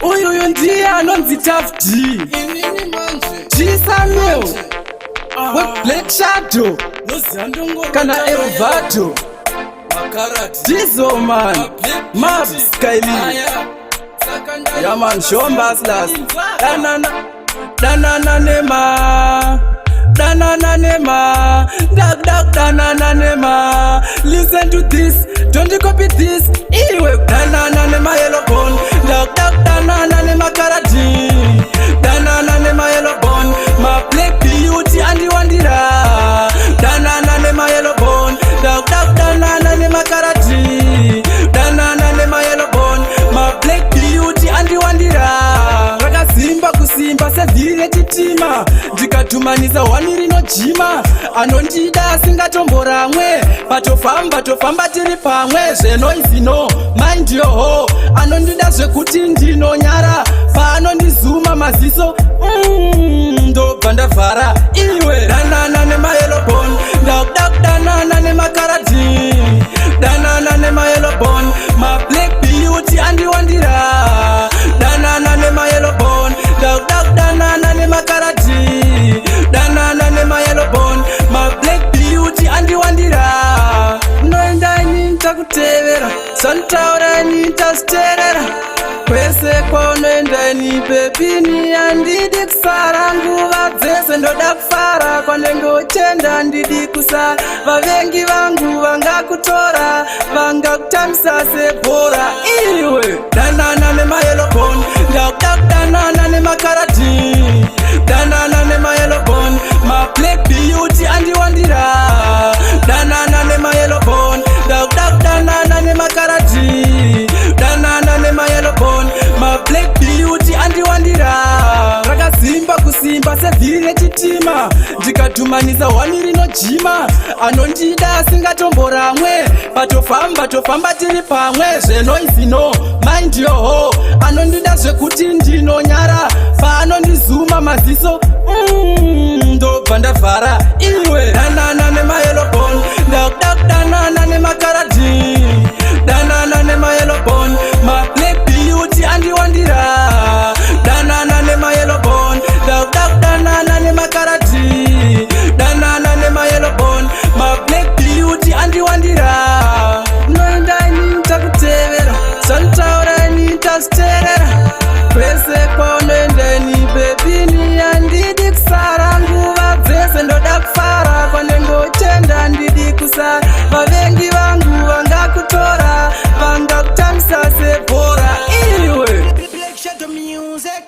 Uyu ndiye anonzi Tough D. G-Samuel Black Shadow kana Elvato Dizo man Maps Kylie. Yeah man, Shombas last. Danana nema danana nema. Listen to this, don't you copy this. Iwe danana nema yellow bone. Danana nema karati. Danana nema yellow bone. My black beauty and you wandira. Danana nema yellow bone. Danana nema karati. Danana nema yellow bone. My black beauty and you wandira. Rakazimba kusimba sevhiri chitima. Ndikatumaniza wani rinojima. Anondida asingatomboramwe. Patofamba tiri pamwe. Zvenoizino mind yoho. Anondida zvekuti ndinonyara. Paanondizuma maziso ndobva ndavhara. Iwe danana nema yellow bone. Danana nema karati. Danana nema yellow bone. My black beauty andiwandira. Danana nema yellow bone. Danana nema karati. Danana nema yellow bone. My black beauty andiwandira. Noenda nyinta kutevera. Santaura nyinta sterera. Kwese kwaunoenda ni pepini andidi kusara. Nguva dzese ndoda kufara. Kwanenge uchenda ndidi kusara. Vavengi vangu vangakutora. Vangakutamisa sebhora. Iwe danana nema yellow bone. Danana nema karati. Danana nema yellow bone. My black beauty andiwandira. Danana nema yellow bone. Danana nema karati. Danana nema yellow bone. My black beauty andiwandira. Rakazimba kusimba sevhiri chitima. Ndikatumaniza wani rinojima. Anondida asingatomboramwe. Patofamba tiri pamwe. Zvenoizino mind yoho. Anondida zvekuti ndinonyara. Paanondizuma maziso ndobva ndavhara. Iwe danana nema yellow bone. Danana nema karati. Danana nema yellow bone. My black beauty andiwandira. Danana nema yellow bone. Danana nema karati. Danana nema yellow bone. My black beauty andiwandira. Noenda nyinta kutevera. Santaura nyinta sterera. Kwese kwaunoenda ni pepini andidi kusara. Nguva dzese ndoda kufara. Kwanenge uchenda ndidi kusara. Vavengi vangu vangakutora. Vangakutamisa sebhora. Iwe Black Shadow Music.